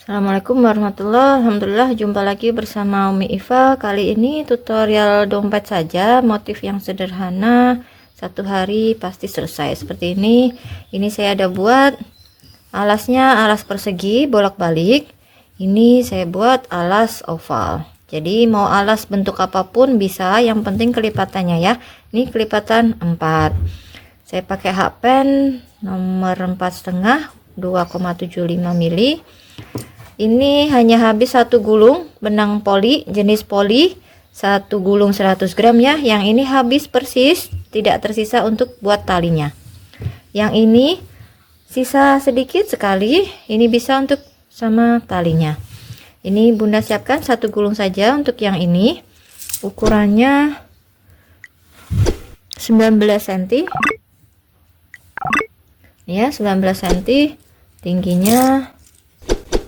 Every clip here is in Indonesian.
Assalamualaikum warahmatullahi wabarakatuh. Alhamdulillah, jumpa lagi bersama Umi Iva. Kali ini tutorial dompet saja, motif yang sederhana, satu hari pasti selesai. Seperti ini saya ada buat alasnya, alas persegi bolak-balik. Ini saya buat alas oval. Jadi mau alas bentuk apapun bisa, yang penting kelipatannya ya. Ini kelipatan 4. Saya pakai hakpen nomor 4,5 2,75 mili. Ini hanya habis satu gulung benang poli jenis poli, satu gulung 100 gram ya. Yang ini habis persis, tidak tersisa untuk buat talinya. Yang ini sisa sedikit sekali, ini bisa untuk sama talinya. Ini Bunda siapkan satu gulung saja untuk yang ini. Ukurannya 19 cm. Ya, 19 cm.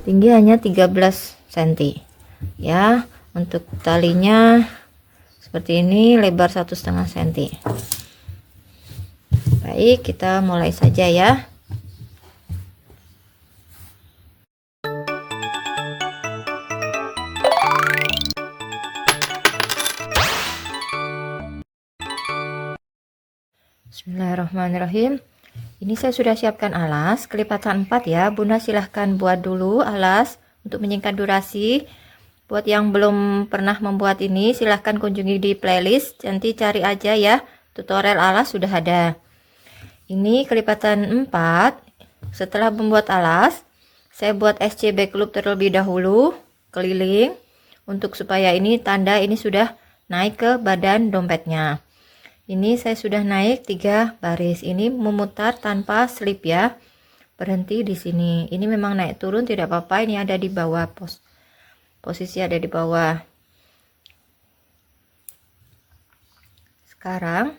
Tinggi hanya 13 cm ya. Untuk talinya seperti ini, lebar 1,5 cm. Baik, kita mulai saja ya. Bismillahirrahmanirrahim. Ini saya sudah siapkan alas kelipatan 4 ya. Bunda silahkan buat dulu alas untuk menyingkat durasi. Buat yang belum pernah membuat ini, silahkan kunjungi di playlist, nanti cari aja ya, tutorial alas sudah ada. Ini kelipatan 4. Setelah membuat alas, saya buat SC back loop terlebih dahulu keliling, untuk supaya ini tanda ini sudah naik ke badan dompetnya. Ini saya sudah naik 3 baris. Ini memutar tanpa slip ya. Berhenti di sini. Ini memang naik turun tidak apa-apa. Ini ada di bawah, posisi ada di bawah. Sekarang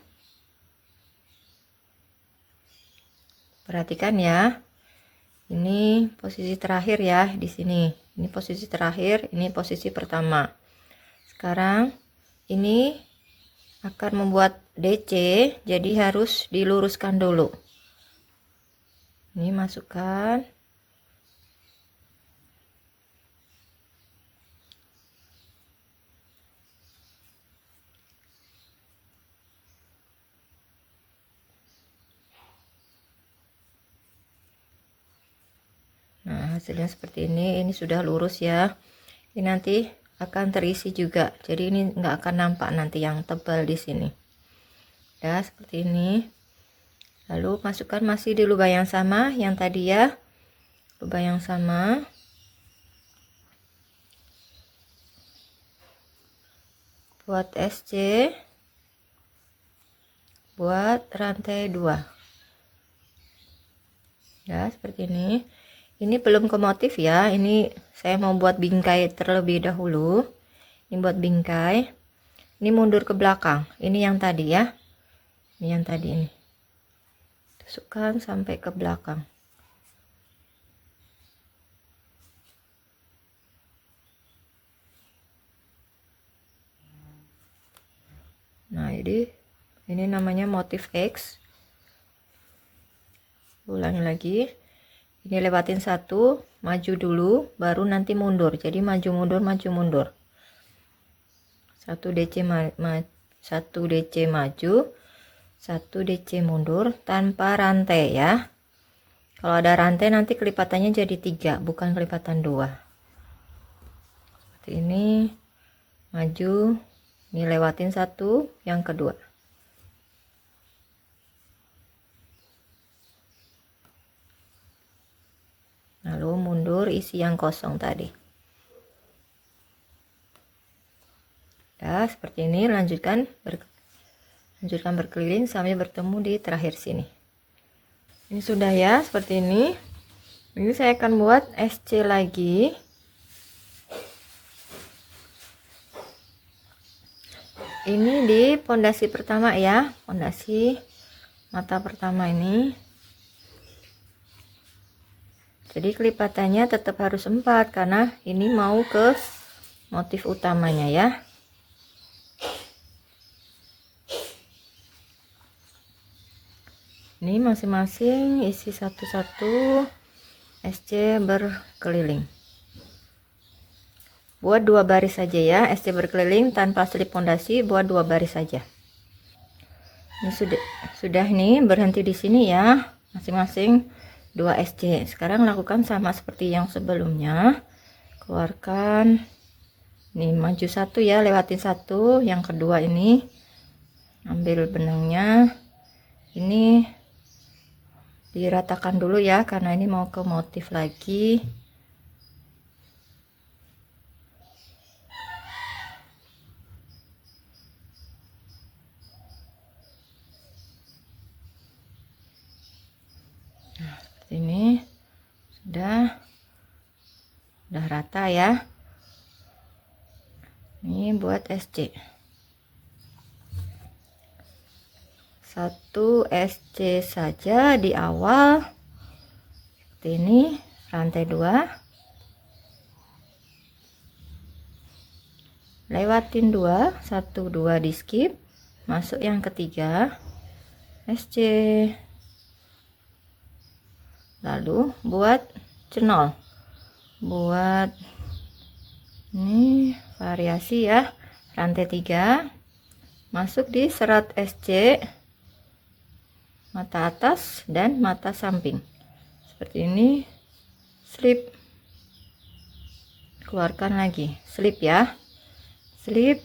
perhatikan ya. Ini posisi terakhir ya di sini. Ini posisi terakhir, ini posisi pertama. Sekarang ini akan membuat DC, jadi harus diluruskan dulu. Ini masukkan. Nah, hasilnya seperti ini sudah lurus ya. Ini nanti akan terisi juga, jadi ini enggak akan nampak nanti yang tebal di sini ya, seperti ini. Lalu masukkan masih di lubang yang sama yang tadi ya, lubang yang sama. Buat SC, buat rantai 2 ya, seperti ini. Ini belum ke motif ya, ini saya mau buat bingkai terlebih dahulu. Ini buat bingkai. Ini mundur ke belakang, ini yang tadi ya, ini yang tadi, ini tusukkan sampai ke belakang. Nah, ini namanya motif X. Ulangi lagi. Ini lewatin satu, maju dulu, baru nanti mundur. Jadi maju mundur, maju mundur. 1 DC 1 DC maju, 1 DC mundur tanpa rantai ya. Kalau ada rantai nanti kelipatannya jadi 3, bukan kelipatan 2. Seperti ini, maju, ini lewatin satu, yang kedua. Lalu mundur, isi yang kosong tadi. Nah, seperti ini, lanjutkan berkeliling sampai bertemu di terakhir sini. Ini sudah ya, seperti ini. Ini saya akan buat SC lagi. Ini di pondasi pertama ya, pondasi mata pertama ini. Jadi kelipatannya tetap harus 4 karena ini mau ke motif utamanya ya. Ini masing-masing isi satu-satu SC berkeliling. Buat 2 baris saja ya, SC berkeliling tanpa slip pondasi, buat 2 baris saja. Ini sudah nih, berhenti di sini ya, masing-masing 2 SC. Sekarang lakukan sama seperti yang sebelumnya. Keluarkan. Nih, maju satu ya, lewatin satu. Yang kedua ini ambil benangnya. Ini diratakan dulu ya, karena ini mau ke motif lagi. Nah, seperti ini sudah rata ya. Ini buat SC. 1 SC saja di awal. Seperti ini, rantai 2. Lewatin 2, 1 2 di skip. Masuk yang ketiga, SC. Lalu buat cenol. Buat ini variasi ya, rantai 3, masuk di serat SC, mata atas dan mata samping seperti ini, slip, keluarkan lagi, slip ya, slip,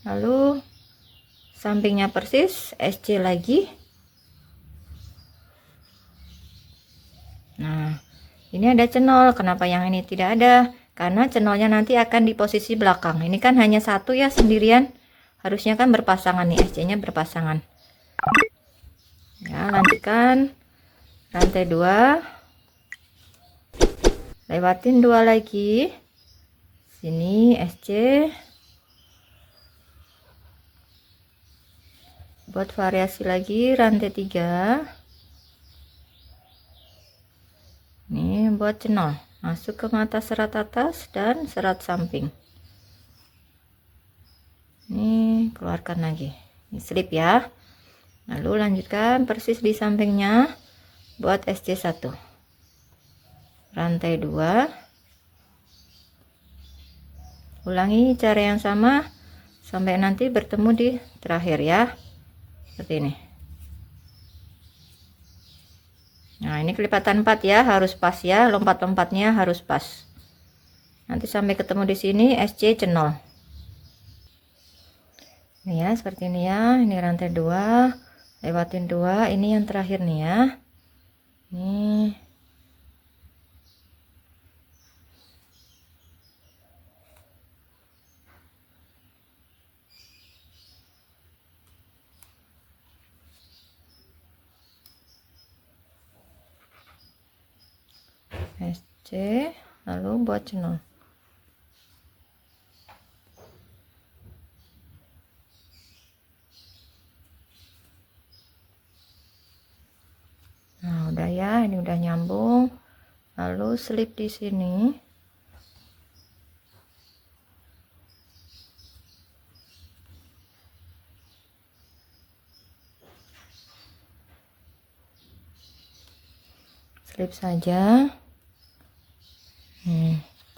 lalu sampingnya persis, SC lagi. Nah, ini ada cenol. Kenapa yang ini tidak ada? Karena cenolnya nanti akan di posisi belakang. Ini kan hanya satu ya, sendirian. Harusnya kan berpasangan nih, SC-nya berpasangan. Ya, lanjutkan rantai 2. Lewatin 2 lagi. Sini SC. Buat variasi lagi rantai 3. Ini buat cenol, masuk ke mata serat atas dan serat samping. Ini keluarkan lagi, ini slip ya. Lalu lanjutkan persis di sampingnya buat SC1, rantai 2. Ulangi cara yang sama sampai nanti bertemu di terakhir ya, seperti ini. Nah, ini kelipatan 4 ya, harus pas ya, lompat-lompatnya harus pas. Nanti sampai ketemu di sini SC cenol. Ini ya, seperti ini ya. Ini rantai 2, lewatin 2, ini yang terakhir nih ya. Ini SC, lalu buat cenol. Nah, udah ya, ini udah nyambung. Lalu slip di sini. Slip saja.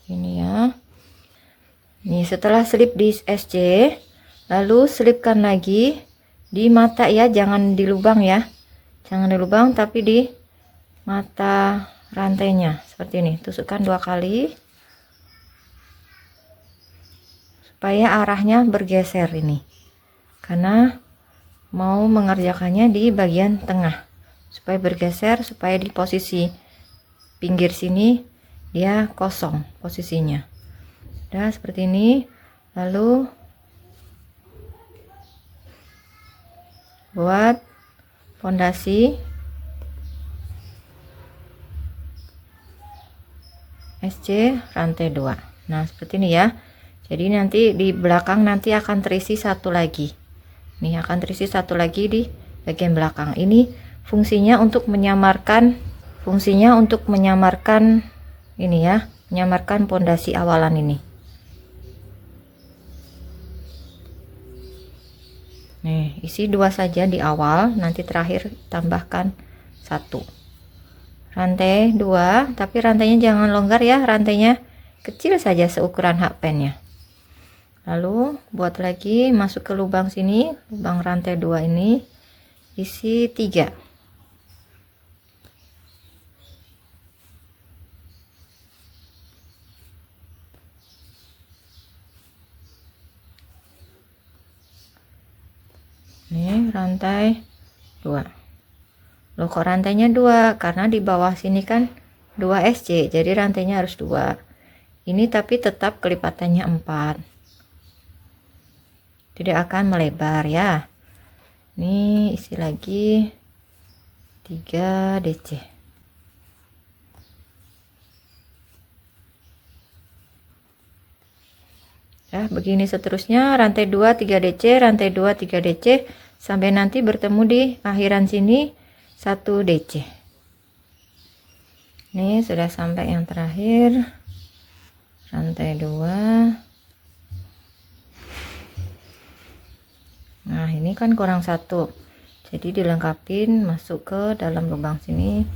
Ini ya. Nih, setelah slip di SC, lalu selipkan lagi di mata ya, jangan di lubang ya. Jangan di lubang tapi di mata rantainya seperti ini. Tusukkan 2 kali supaya arahnya bergeser ini. Karena mau mengerjakannya di bagian tengah. Supaya bergeser, supaya di posisi pinggir sini dia kosong posisinya. Udah seperti ini. Lalu buat fondasi SC rantai 2. Nah, seperti ini ya. Jadi nanti di belakang nanti akan terisi satu lagi. Nih, akan terisi satu lagi di bagian belakang. Ini fungsinya untuk menyamarkan ini ya, menyamarkan pondasi awalan ini. Nih, isi 2 saja di awal, nanti terakhir tambahkan 1. Rantai 2, tapi rantainya jangan longgar ya, rantainya kecil saja seukuran hak pennya. Lalu buat lagi, masuk ke lubang sini, lubang rantai 2 ini isi 3. Ini rantai 2. Loh, kok rantainya 2? Karena di bawah sini kan 2 SC, jadi rantainya harus 2. Ini tapi tetap kelipatannya 4. Tidak akan melebar ya. Ini isi lagi 3 DC. Ya, begini seterusnya, rantai 2 3 DC, rantai 2 3 DC, sampai nanti bertemu di akhiran sini 1 DC. Ini sudah sampai yang terakhir, rantai 2. Nah, ini kan kurang 1, jadi dilengkapin masuk ke dalam lubang sini.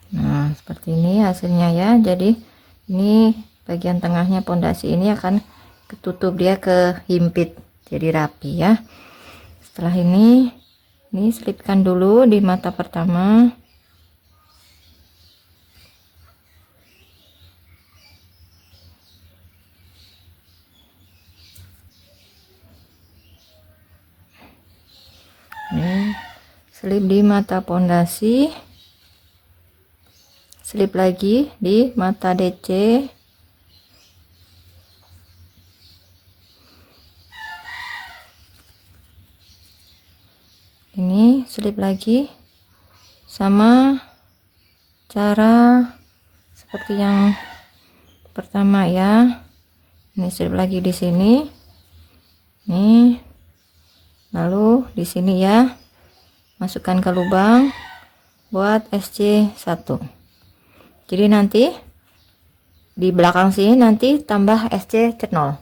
Nah, seperti ini hasilnya ya. Jadi ini bagian tengahnya pondasi ini akan ketutup, dia kehimpit jadi rapi ya. Setelah ini selipkan dulu di mata pertama. Ini selip di mata pondasi, selip lagi di mata DC, ini selip lagi, sama cara seperti yang pertama ya. Ini selip lagi di sini, nih, lalu di sini ya, masukkan ke lubang buat SC1. Jadi nanti di belakang sini nanti tambah SC0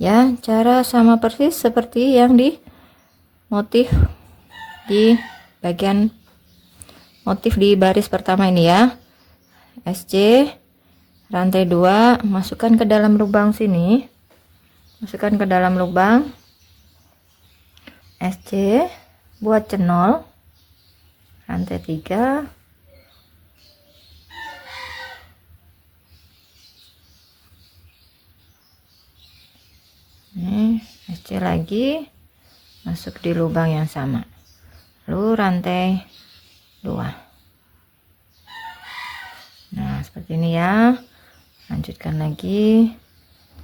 ya. Cara sama persis seperti yang di motif di bagian motif di baris pertama ini ya. SC rantai 2, masukkan ke dalam lubang sini, masukkan ke dalam lubang SC, buat cenol rantai 3, ini SC lagi, masuk di lubang yang sama, lalu rantai 2. Nah, seperti ini ya. Lanjutkan lagi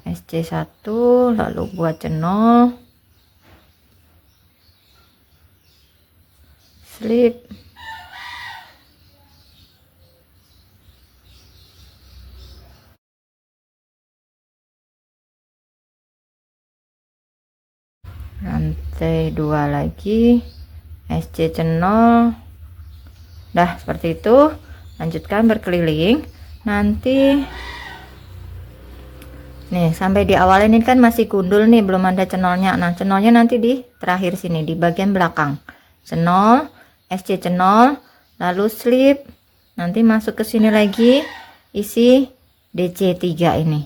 SC1, lalu buat cenol, slip, rantai 2 lagi, SC cenol. Dah seperti itu. Lanjutkan berkeliling. Nanti nih sampai di awal ini kan masih gundul nih, belum ada cenolnya. Nah, cenolnya nanti di terakhir sini di bagian belakang. Cenol, SC cenol, lalu slip, nanti masuk ke sini lagi isi DC3 ini.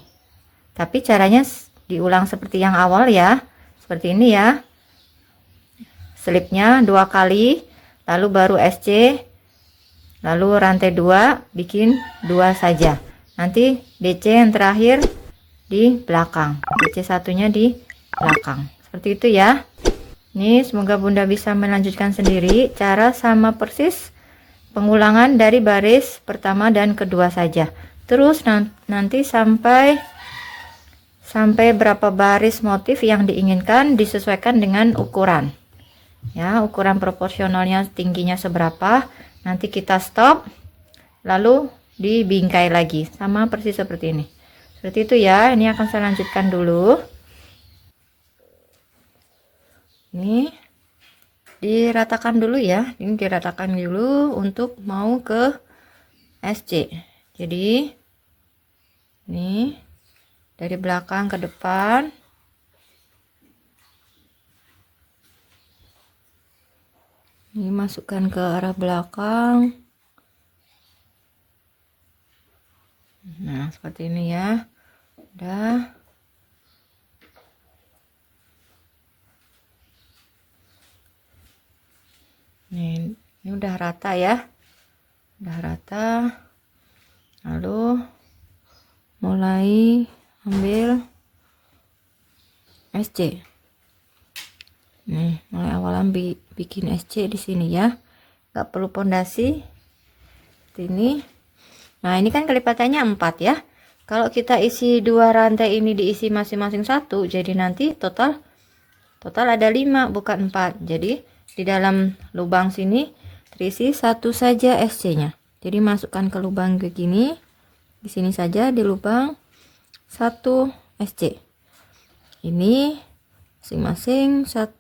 Tapi caranya diulang seperti yang awal ya. Seperti ini ya. Slipnya 2 kali, lalu baru SC, lalu rantai 2 bikin 2 saja. Nanti DC yang terakhir di belakang, DC satunya di belakang. Seperti itu ya. Ini semoga Bunda bisa melanjutkan sendiri. Cara sama persis, pengulangan dari baris pertama dan kedua saja. Terus nanti sampai berapa baris motif yang diinginkan disesuaikan dengan ukuran. Ya, ukuran proporsionalnya tingginya seberapa, nanti kita stop, lalu dibingkai lagi sama persis seperti ini. Seperti itu ya. Ini akan saya lanjutkan dulu. Ini diratakan dulu ya. Ini diratakan dulu untuk mau ke SC. Jadi Nih, dari belakang ke depan. Ini masukkan ke arah belakang. Nah, seperti ini ya. Udah. Nih, ini udah rata ya. Udah rata. Lalu mulai ambil SC. Nih, mulai awalan bikin SC di sini ya. Gak perlu pondasi. Seperti ini. Nah, ini kan kelipatannya 4 ya. Kalau kita isi 2 rantai ini diisi masing-masing 1, jadi nanti total ada 5 bukan 4. Jadi di dalam lubang sini terisi 1 saja SC-nya. Jadi masukkan ke lubang begini. Di sini saja di lubang 1 SC. Ini masing-masing 1.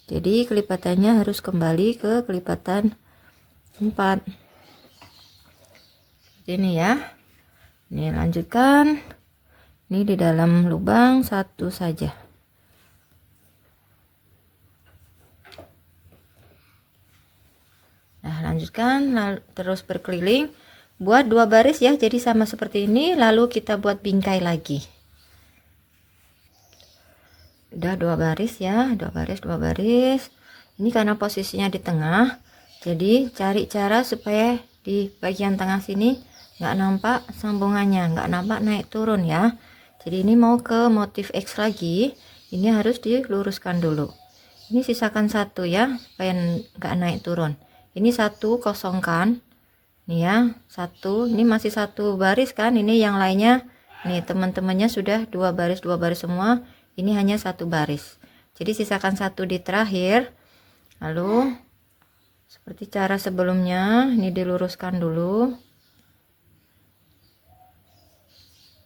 Jadi kelipatannya harus kembali ke kelipatan 4. Ini ya. Ini lanjutkan. Ini di dalam lubang 1 saja. Nah, lanjutkan terus berkeliling. Buat 2 baris ya, jadi sama seperti ini. Lalu kita buat bingkai lagi. Udah 2 baris ya, 2 baris. Ini karena posisinya di tengah, jadi cari cara supaya di bagian tengah sini nggak nampak sambungannya, nggak nampak naik turun ya. Jadi ini mau ke motif X lagi, ini harus diluruskan dulu. Ini sisakan 1 ya, supaya nggak naik turun. Ini 1 kosongkan. Nih ya, 1. Ini masih 1 baris kan, ini yang lainnya. Nih teman-temannya sudah 2 baris semua. Ini hanya 1 baris. Jadi sisakan 1 di terakhir. Lalu seperti cara sebelumnya, ini diluruskan dulu.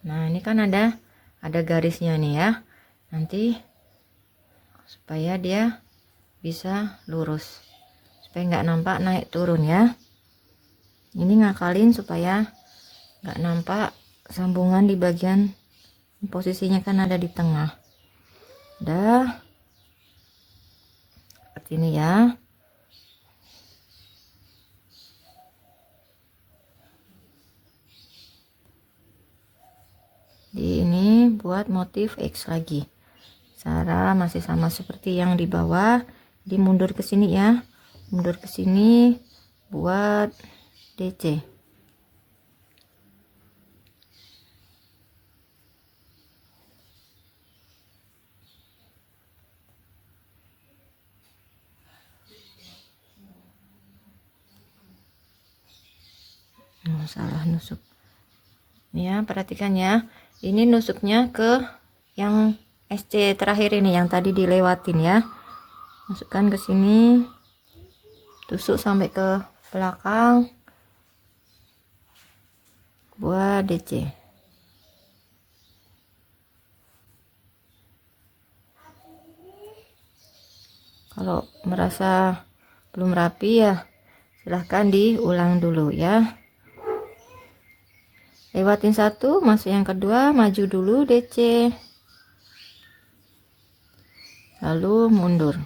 Nah, ini kan ada garisnya nih ya. Nanti supaya dia bisa lurus. Supaya nggak nampak naik turun ya. Ini ngakalin supaya nggak nampak sambungan di bagian posisinya kan ada di tengah. Udah seperti ini ya. Di ini buat motif X lagi. Cara masih sama seperti yang di bawah. Dimundur ke sini ya. Mundur ke sini buat DC. Salah nusuk. Ya, perhatikan ya. Ini nusuknya ke yang SC terakhir ini yang tadi dilewatin ya. Masukkan ke sini. Tusuk sampai ke belakang. Buat DC. Kalau merasa belum rapi ya silahkan diulang dulu ya. Lewatin 1, masuk yang kedua, maju dulu DC, lalu mundur.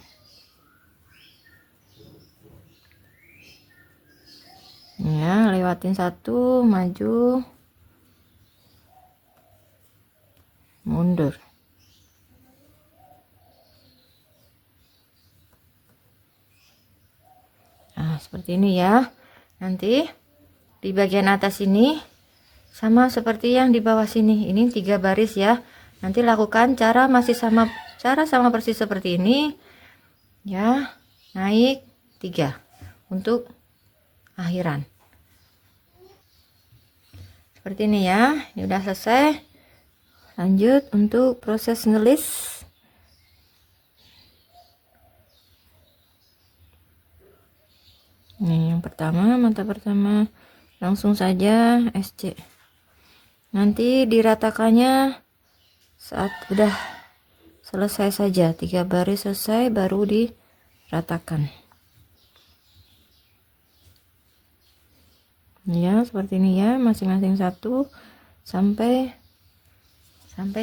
Ya, lewatin 1, maju, mundur. Nah, seperti ini ya. Nanti di bagian atas ini sama seperti yang di bawah sini. Ini 3 baris ya. Nanti lakukan cara sama persis seperti ini. Ya, naik 3 untuk akhiran. Seperti ini ya. Ini udah selesai. Lanjut untuk proses ngelis. Nih yang pertama, mata pertama langsung saja SC. Nanti diratakannya saat udah selesai saja, 3 baris selesai baru diratakan. ya, seperti ini ya, masing-masing 1 sampai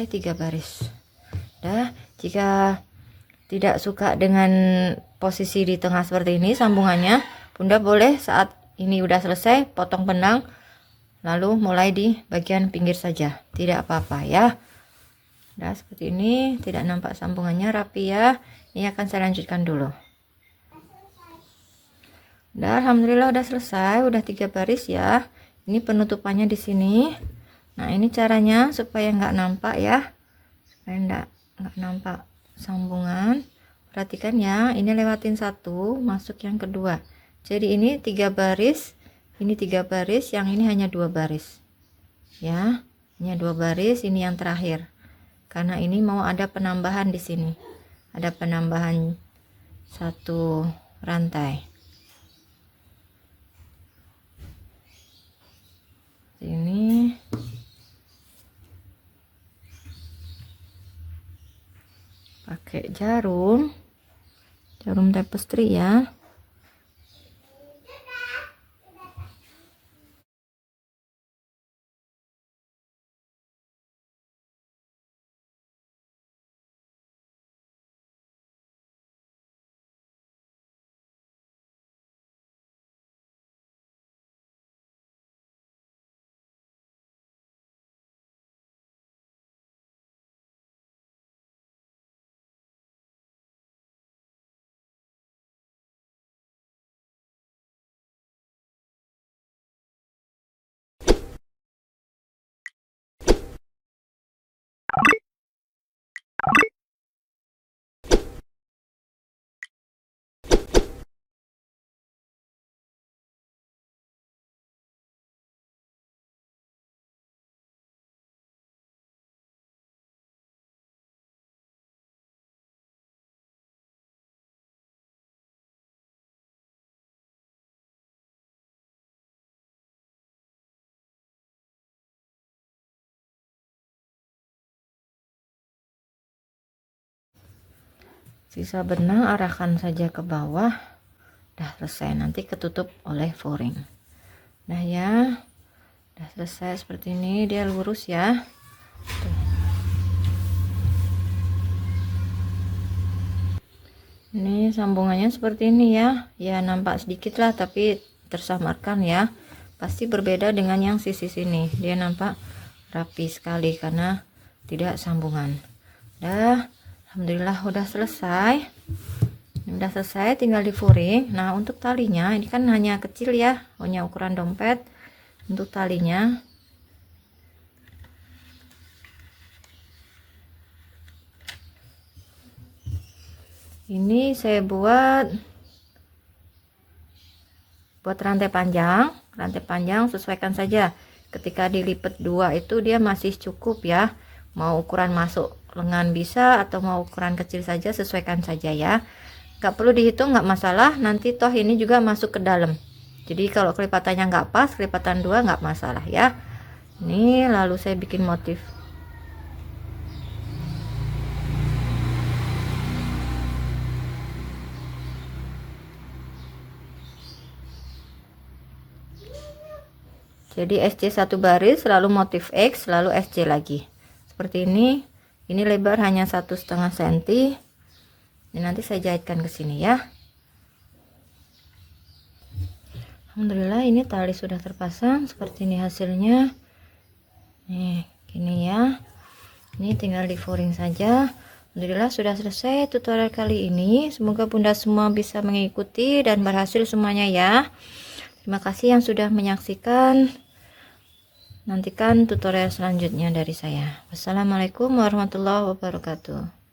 3 baris. Dah, jika tidak suka dengan posisi di tengah seperti ini sambungannya, Bunda boleh saat ini udah selesai potong benang, lalu mulai di bagian pinggir saja, tidak apa-apa ya. Nah, seperti ini, tidak nampak sambungannya, rapi ya. Ini akan saya lanjutkan dulu. Nah, alhamdulillah udah selesai, udah 3 baris ya. Ini penutupannya di sini. Nah, ini caranya supaya nggak nampak ya, supaya nggak nampak sambungan. Perhatikan ya, ini lewatin 1, masuk yang kedua. Jadi ini 3 baris, ini 3 baris, yang ini hanya 2 baris ya, hanya 2 baris. Ini yang terakhir, karena ini mau ada penambahan di sini, ada penambahan 1 rantai. Ini pakai jarum tapestry ya. Sisa benang arahkan saja ke bawah. Dah selesai, nanti ketutup oleh foring. Nah ya, udah selesai seperti ini, dia lurus ya. Tuh. Ini sambungannya seperti ini ya. Ya nampak sedikit lah, tapi tersamarkan ya. Pasti berbeda dengan yang sisi sini. Dia nampak rapi sekali karena tidak sambungan. Dah, alhamdulillah udah selesai. Udah selesai, tinggal di furing. Nah, untuk talinya ini kan hanya kecil ya, hanya ukuran dompet. Untuk talinya ini saya buat rantai panjang, sesuaikan saja. Ketika dilipat 2 itu dia masih cukup ya. Mau ukuran masuk lengan bisa, atau mau ukuran kecil saja, sesuaikan saja ya. Nggak perlu dihitung, nggak masalah, nanti toh ini juga masuk ke dalam. Jadi kalau kelipatannya nggak pas, kelipatan 2 nggak masalah ya. Ini lalu saya bikin motif. Jadi SC 1 baris, lalu motif X, lalu SC lagi. Seperti ini. Ini lebar hanya 1,5 cm. Ini nanti saya jahitkan ke sini ya. Alhamdulillah ini tali sudah terpasang, seperti ini hasilnya. Nih, gini ya. Ini tinggal di foring saja. Alhamdulillah sudah selesai tutorial kali ini. Semoga Bunda semua bisa mengikuti dan berhasil semuanya ya. Terima kasih yang sudah menyaksikan. Nantikan tutorial selanjutnya dari saya. Wassalamualaikum warahmatullahi wabarakatuh.